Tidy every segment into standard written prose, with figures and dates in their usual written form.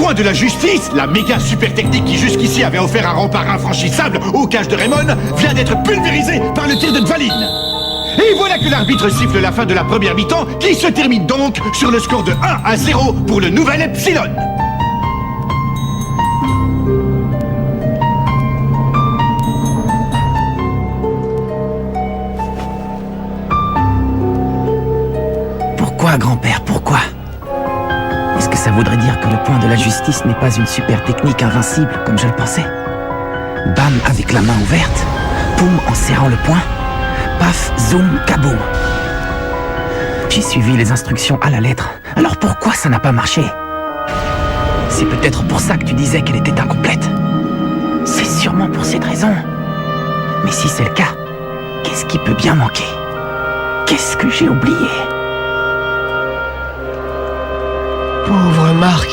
point de la justice, la méga super technique qui jusqu'ici avait offert un rempart infranchissable aux cages de Raymond, vient d'être pulvérisée par le tir de Dvalin. Et voilà que l'arbitre siffle la fin de la première mi-temps, qui se termine donc sur le score de 1-0 pour le nouvel Epsilon. Pourquoi, grand-père, pourquoi? Est-ce que ça voudrait dire que le point de la justice n'est pas une super technique invincible, comme je le pensais? Bam avec la main ouverte, poum en serrant le poing, paf, zoom, kaboum. J'ai suivi les instructions à la lettre, alors pourquoi ça n'a pas marché? C'est peut-être pour ça que tu disais qu'elle était incomplète. C'est sûrement pour cette raison. Mais si c'est le cas, qu'est-ce qui peut bien manquer? Qu'est-ce que j'ai oublié? Pauvre Marc.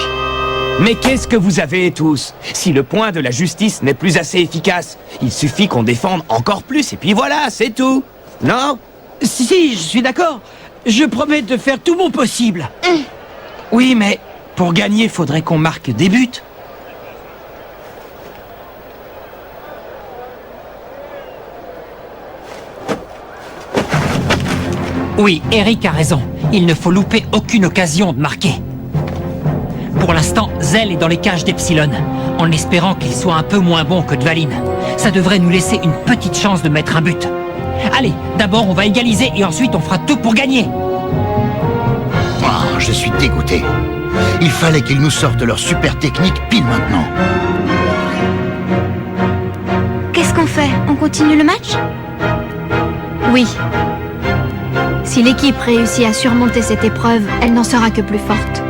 Mais qu'est-ce que vous avez tous? Si le point de la justice n'est plus assez efficace, il suffit qu'on défende encore plus et puis voilà, c'est tout. Non? Si, je suis d'accord. Je promets de faire tout mon possible. Oui, mais pour gagner, faudrait qu'on marque des buts. Oui, Eric a raison. Il ne faut louper aucune occasion de marquer. Pour l'instant, Zell est dans les cages d'Epsilon, en espérant qu'il soit un peu moins bon que Dvalin. Ça devrait nous laisser une petite chance de mettre un but. Allez, d'abord on va égaliser et ensuite on fera tout pour gagner. Oh, je suis dégoûté. Il fallait qu'ils nous sortent leur super technique pile maintenant. Qu'est-ce qu'on fait? On continue le match? Oui. Si l'équipe réussit à surmonter cette épreuve, elle n'en sera que plus forte.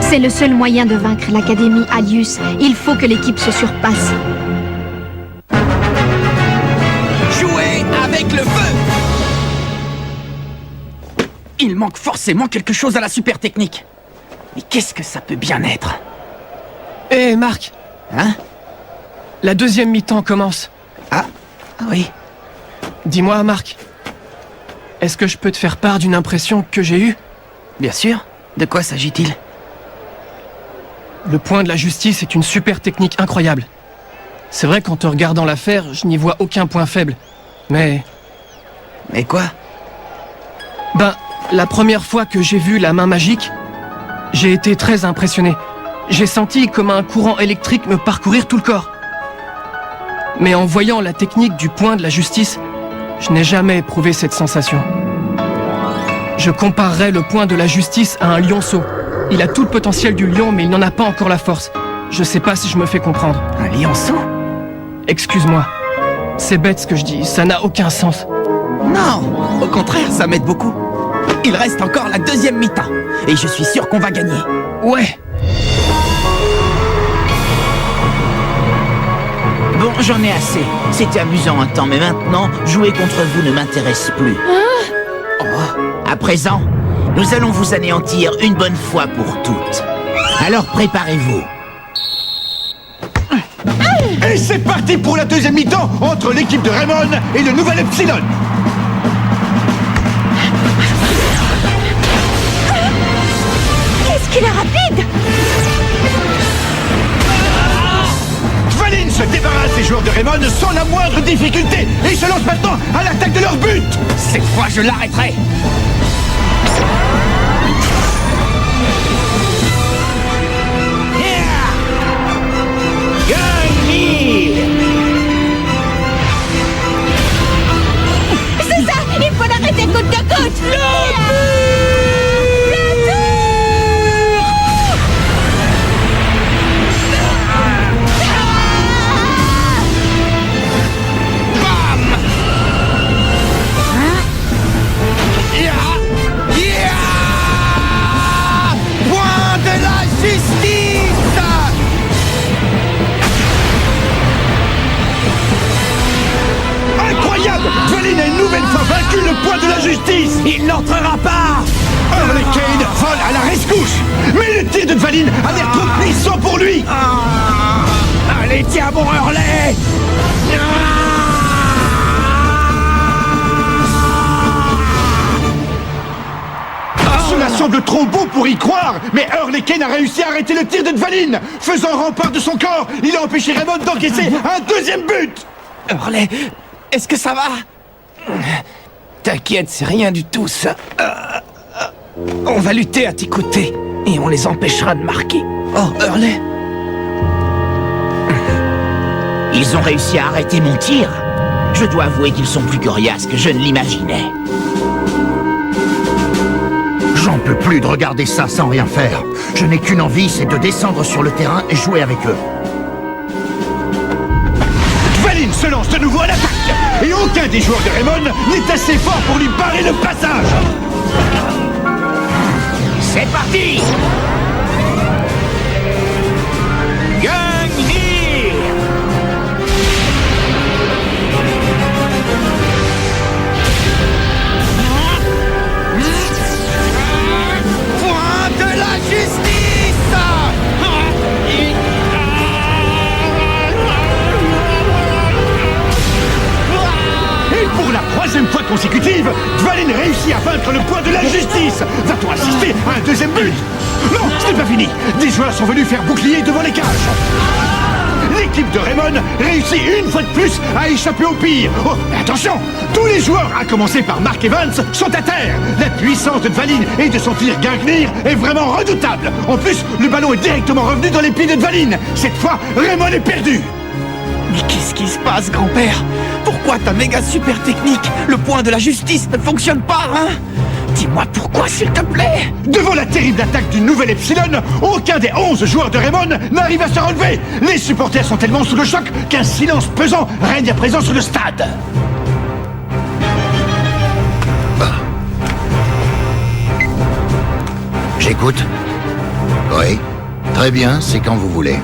C'est le seul moyen de vaincre l'Académie Alius. Il faut que l'équipe se surpasse. Jouer avec le feu! Il manque forcément quelque chose à la super technique. Mais qu'est-ce que ça peut bien être? Hé, Marc. Hein? La deuxième mi-temps commence. Ah oui. Dis-moi, Marc. Est-ce que je peux te faire part d'une impression que j'ai eue? Bien sûr. De quoi s'agit-il? Le point de la justice est une super technique incroyable. C'est vrai qu'en te regardant la faire, je n'y vois aucun point faible. Mais... Mais quoi? Ben, la première fois que j'ai vu la main magique, j'ai été très impressionné. J'ai senti comme un courant électrique me parcourir tout le corps. Mais en voyant la technique du point de la justice, je n'ai jamais éprouvé cette sensation. Je comparerais le point de la justice à un lionceau. Il a tout le potentiel du lion, mais il n'en a pas encore la force. Je sais pas si je me fais comprendre. Un lionceau? Excuse-moi. C'est bête ce que je dis, ça n'a aucun sens. Non, au contraire, ça m'aide beaucoup. Il reste encore la deuxième mi-temps, et je suis sûr qu'on va gagner. Ouais. Bon, j'en ai assez. C'était amusant un temps, mais maintenant, jouer contre vous ne m'intéresse plus. Oh, à présent, nous allons vous anéantir une bonne fois pour toutes. Alors préparez-vous. Et c'est parti pour la deuxième mi-temps entre l'équipe de Raymond et le nouvel Epsilon. Qu'est-ce qu'il est rapide! Dvalin se débarrasse des joueurs de Raymond sans la moindre difficulté et se lance maintenant à l'attaque de leur but. Cette fois, je l'arrêterai. C'est ça! Il faut l'arrêter côte à côte! Point de la justice. Incroyable! Dvalin a une nouvelle fois vaincu le point de la justice. Il n'entrera pas. Hurley Kane vole à la rescousse. Mais le tir de Dvalin a l'air trop puissant pour lui. Allez, tiens, bon Hurley. Cela semble trop beau pour y croire, mais Hurleken a réussi à arrêter le tir de Dvalin. Faisant rempart de son corps, il a empêché Raymond d'encaisser un deuxième but. Hurley, est-ce que ça va? T'inquiète, c'est rien du tout, ça. On va lutter à tes côtés, et on les empêchera de marquer. Oh, Hurley. Ils ont réussi à arrêter mon tir. Je dois avouer qu'ils sont plus coriaces que je ne l'imaginais. J'en peux plus de regarder ça sans rien faire. Je n'ai qu'une envie, c'est de descendre sur le terrain et jouer avec eux. Dvalin se lance de nouveau à l'attaque. Et aucun des joueurs de Raymond n'est assez fort pour lui barrer le passage. C'est parti! Gungnir! Point de la justice! Et pour la troisième fois consécutive, Dvalin réussit à vaincre le point de la justice. Va-t-on assister à un deuxième but? Non, ce n'est pas fini. Des joueurs sont venus faire bouclier devant les cages. L'équipe de Raymond réussit une fois de plus à échapper au pire. Oh, mais attention, tous les joueurs, à commencer par Mark Evans, sont à terre. La puissance de Dvalin et de son tir Gungnir est vraiment redoutable. En plus, le ballon est directement revenu dans les pieds de Dvalin. Cette fois, Raymond est perdu. Mais qu'est-ce qui se passe, grand-père? Pourquoi ta méga super technique, le point de la justice, ne fonctionne pas, hein? Dis-moi pourquoi, s'il te plaît. Devant la terrible attaque du nouvel Epsilon, aucun des 11 joueurs de Raymond n'arrive à se relever. Les supporters sont tellement sous le choc qu'un silence pesant règne à présent sur le stade. J'écoute. Oui. Très bien, c'est quand vous voulez.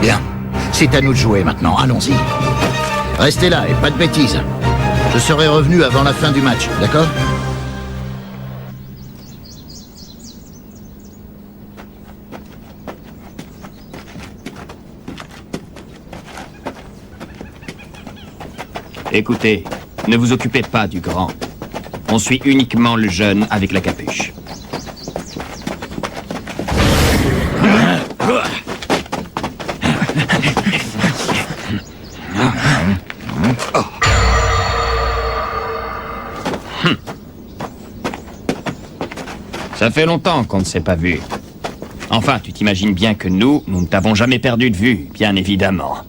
Bien. C'est à nous de jouer maintenant, allons-y. Restez là et pas de bêtises. Je serai revenu avant la fin du match, d'accord? Écoutez, ne vous occupez pas du grand. On suit uniquement le jeune avec la capuche. Ça fait longtemps qu'on ne s'est pas vu. Enfin, tu t'imagines bien que nous ne t'avons jamais perdu de vue, bien évidemment.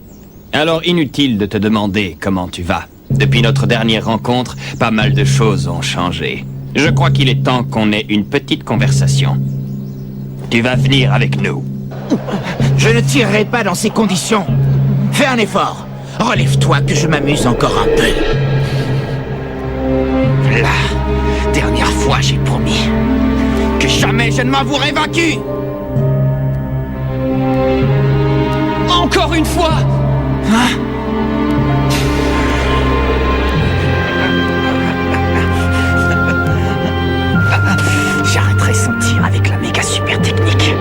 Alors inutile de te demander comment tu vas. Depuis notre dernière rencontre, pas mal de choses ont changé. Je crois qu'il est temps qu'on ait une petite conversation. Tu vas venir avec nous. Je ne tirerai pas dans ces conditions. Fais un effort. Relève-toi que je m'amuse encore un peu. La dernière fois, j'ai promis que jamais je ne m'avouerai vaincu. Encore une fois! Hein? J'arrêterai son tir avec la méga super technique.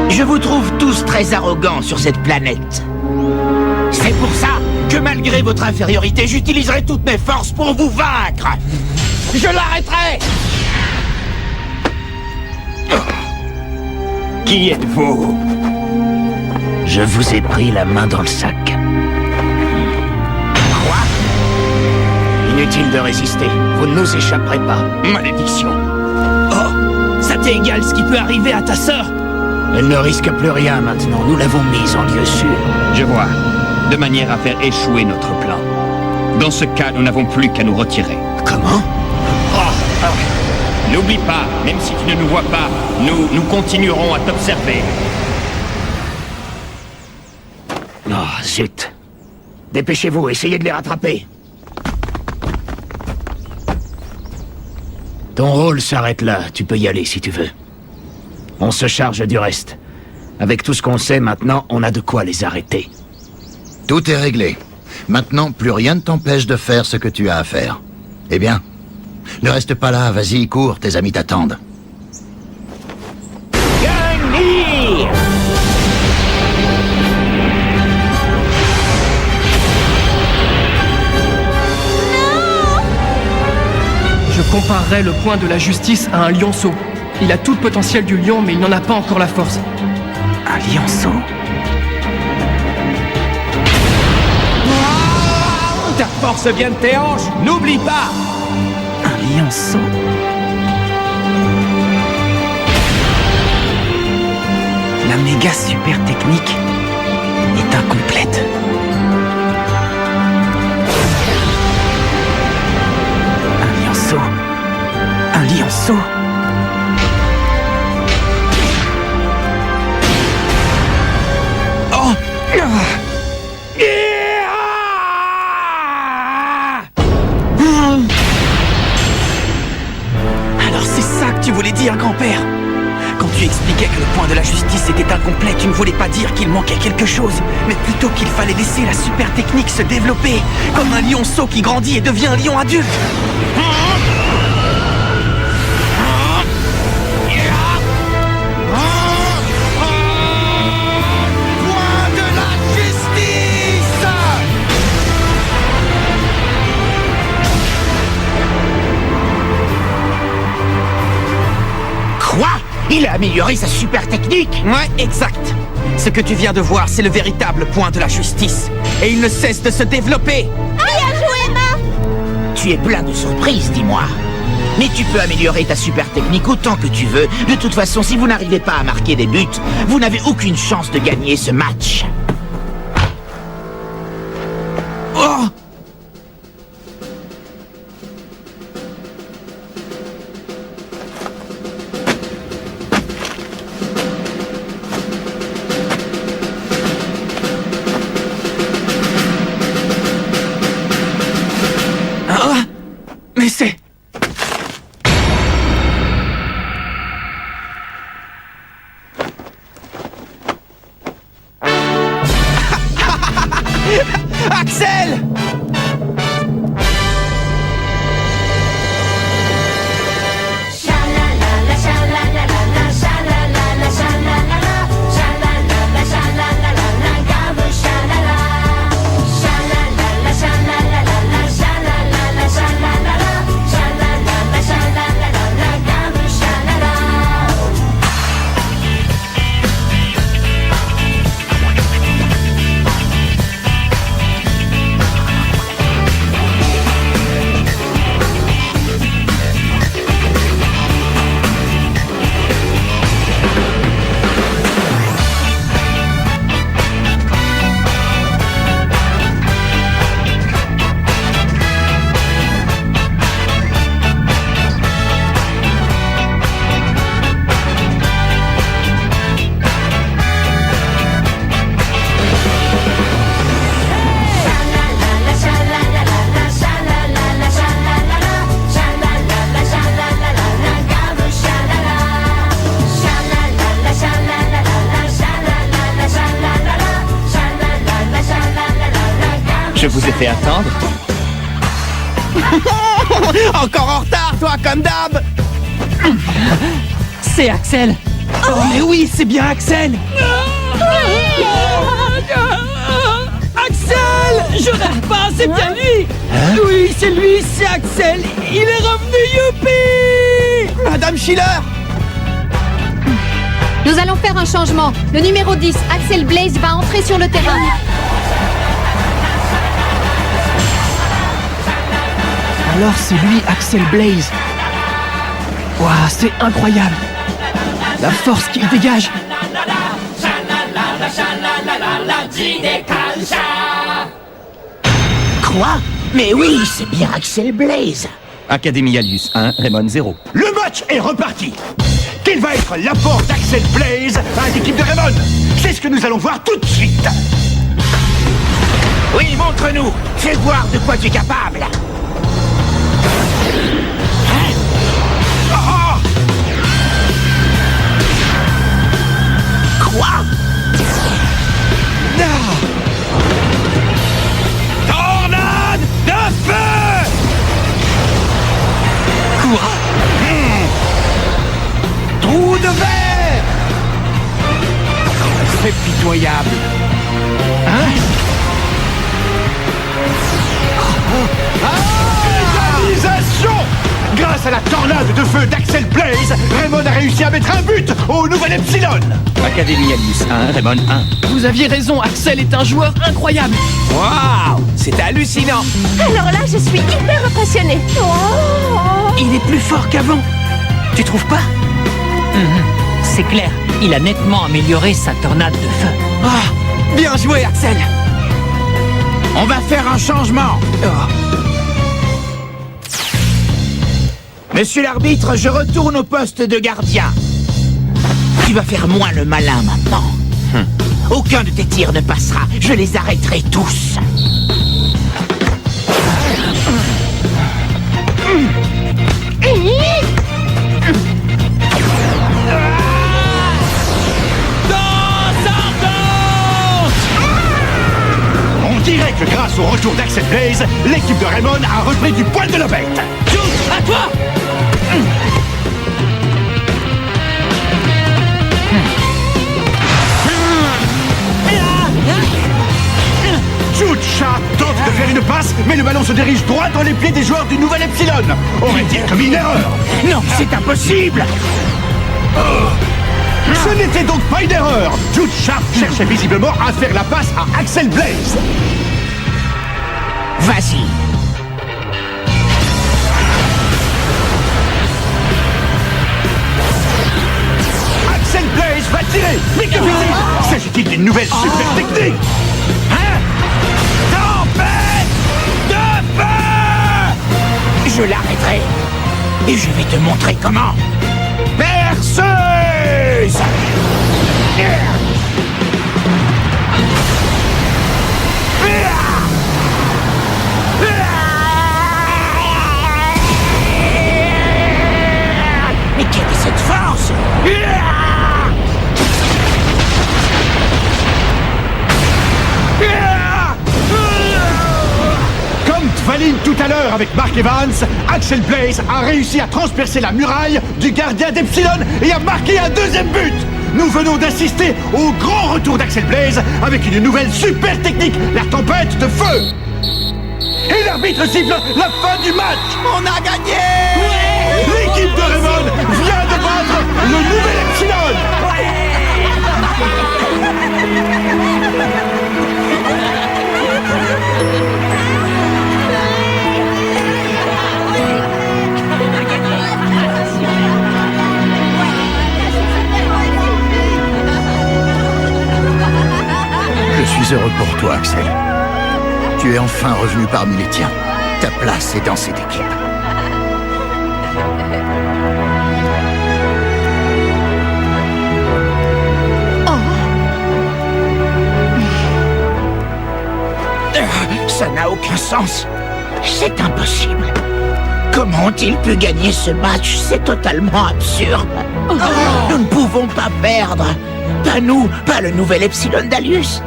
Je vous trouve tous très arrogants sur cette planète. C'est pour ça que malgré votre infériorité, j'utiliserai toutes mes forces pour vous vaincre. Je l'arrêterai. Qui êtes-vous? Je vous ai pris la main dans le sac. Quoi? Inutile de résister. Vous ne nous échapperez pas. Malédiction. Oh, ça t'est égal ce qui peut arriver à ta sœur. Elle ne risque plus rien maintenant. Nous l'avons mise en lieu sûr. Je vois. De manière à faire échouer notre plan. Dans ce cas, nous n'avons plus qu'à nous retirer. Comment? N'oublie pas, même si tu ne nous vois pas, nous continuerons à t'observer. Oh, zut. Dépêchez-vous, essayez de les rattraper. Ton rôle s'arrête là, tu peux y aller si tu veux. On se charge du reste. Avec tout ce qu'on sait maintenant, on a de quoi les arrêter. Tout est réglé. Maintenant, plus rien ne t'empêche de faire ce que tu as à faire. Eh bien, ne reste pas là, vas-y, cours, tes amis t'attendent. Gungnir! comparerais le point de la justice à un lionceau. Il a tout le potentiel du lion, mais il n'en a pas encore la force. Un lionceau? Ta force vient de tes hanches, n'oublie pas! Un lionceau? La méga super technique est incomplète. Un lionceau? Un lionceau? Oh! Alors c'est ça que tu voulais dire, grand-père? Quand tu expliquais que le point de la justice était incomplet, tu ne voulais pas dire qu'il manquait quelque chose, mais plutôt qu'il fallait laisser la super technique se développer, comme un lionceau qui grandit et devient un lion adulte. Point de la justice! Quoi? Il a amélioré sa super technique? Ouais, exact. Ce que tu viens de voir, c'est le véritable point de la justice. Et il ne cesse de se développer. Tu es plein de surprises, dis-moi. Mais tu peux améliorer ta super technique autant que tu veux. De toute façon, si vous n'arrivez pas à marquer des buts, vous n'avez aucune chance de gagner ce match. Oh! Ah! Mais c'est... Axel! Je vous ai fait attendre. Encore en retard, toi, comme d'hab! C'est Axel. Oh, mais oui, c'est bien Axel! Axel! Je rêve pas, c'est bien lui! Oui, c'est lui, c'est Axel! Il est revenu, youpi! Madame Schiller! Nous allons faire un changement. Le numéro 10, Axel Blaze, va entrer sur le terrain. Alors c'est lui, Axel Blaze. Waouh, c'est incroyable. La force qu'il dégage. Quoi? Mais oui, c'est bien Axel Blaze. Académie Alius 1, Raymond 0. Le match est reparti. Quel va être l'apport d'Axel Blaze à l'équipe de Raymond? C'est ce que nous allons voir tout de suite. Oui, montre-nous. Fais voir de quoi tu es capable. Quoi? Tornade de feu! Quoi? Trou de verre! C'est pitoyable. Égalisation! Grâce à mettre un but au nouvel Epsilon. Académie Alius 1, Raymond 1. Vous aviez raison, Axel est un joueur incroyable. Waouh, c'est hallucinant. Alors là, je suis hyper impressionnée. Oh. Il est plus fort qu'avant. Tu trouves pas? C'est clair, il a nettement amélioré sa tornade de feu. Ah, bien joué, Axel. On va faire un changement. Monsieur l'arbitre, je retourne au poste de gardien. Tu vas faire moins le malin maintenant. Aucun de tes tirs ne passera. Je les arrêterai tous. On dirait que grâce au retour d'Axel Blaze, l'équipe de Raymond a repris du poil de la bête. Jude, à toi. Jude Sharp tente de faire une passe, mais le ballon se dirige droit dans les pieds des joueurs du nouvel Epsilon. Aurait-il commis une erreur? Non, c'est impossible. Ce n'était donc pas une erreur. Jude Sharp cherchait visiblement à faire la passe à Axel Blaze. Vas-y. Axel Blaze va tirer. Mais que fait-il? S'agit-il d'une nouvelle super technique? Hein? Tempête de feu! Je l'arrêterai. Et je vais te montrer comment. Perceuse! Mais quelle est cette force? Comme Tvaline tout à l'heure avec Mark Evans, Axel Blaze a réussi à transpercer la muraille du gardien d'Epsilon et a marqué un deuxième but. Nous venons d'assister au grand retour d'Axel Blaze avec une nouvelle super technique, la tempête de feu. Et l'arbitre siffle la fin du match. On a gagné. L'équipe de Raymond vient de battre le nouvel Epsilon. Je suis heureux pour toi, Axel. Tu es enfin revenu parmi les tiens. Ta place est dans cette équipe. Ça n'a aucun sens. C'est impossible. Comment ont-ils pu gagner ce match? C'est totalement absurde. Nous ne pouvons pas perdre. Pas nous, pas le nouvel Epsilon d'Alius.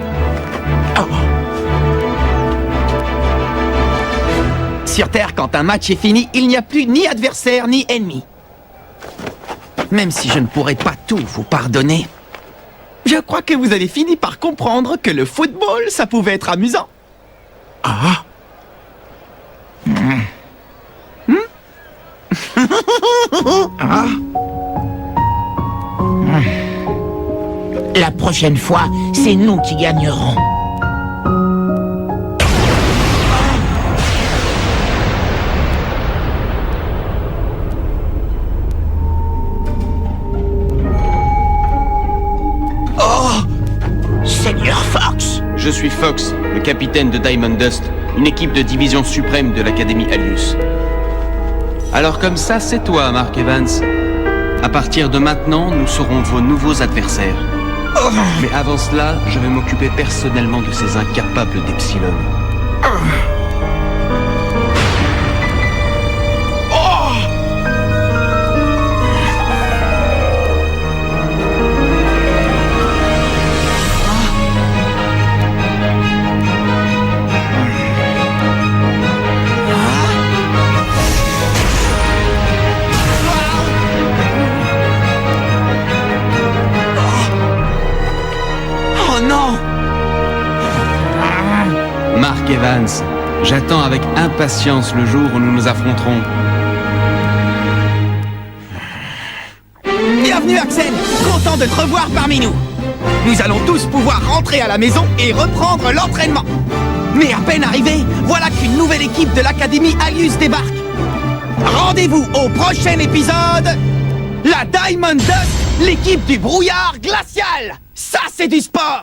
Sur Terre, quand un match est fini, il n'y a plus ni adversaire ni ennemi. Même si je ne pourrais pas tout vous pardonner, je crois que vous avez fini par comprendre que le football, ça pouvait être amusant. La prochaine fois, c'est nous qui gagnerons. Seigneur Fox! Je suis Fox, le capitaine de Diamond Dust, une équipe de division suprême de l'Académie Alius. Alors comme ça, c'est toi, Mark Evans. À partir de maintenant, nous serons vos nouveaux adversaires. Mais avant cela, je vais m'occuper personnellement de ces incapables d'Epsilon. Mark Evans, j'attends avec impatience le jour où nous nous affronterons. Bienvenue Axel! Content de te revoir parmi nous! Nous allons tous pouvoir rentrer à la maison et reprendre l'entraînement! Mais à peine arrivé, voilà qu'une nouvelle équipe de l'Académie Alius débarque! Rendez-vous au prochain épisode! La Diamond Dust, l'équipe du brouillard glacial! Ça, c'est du sport!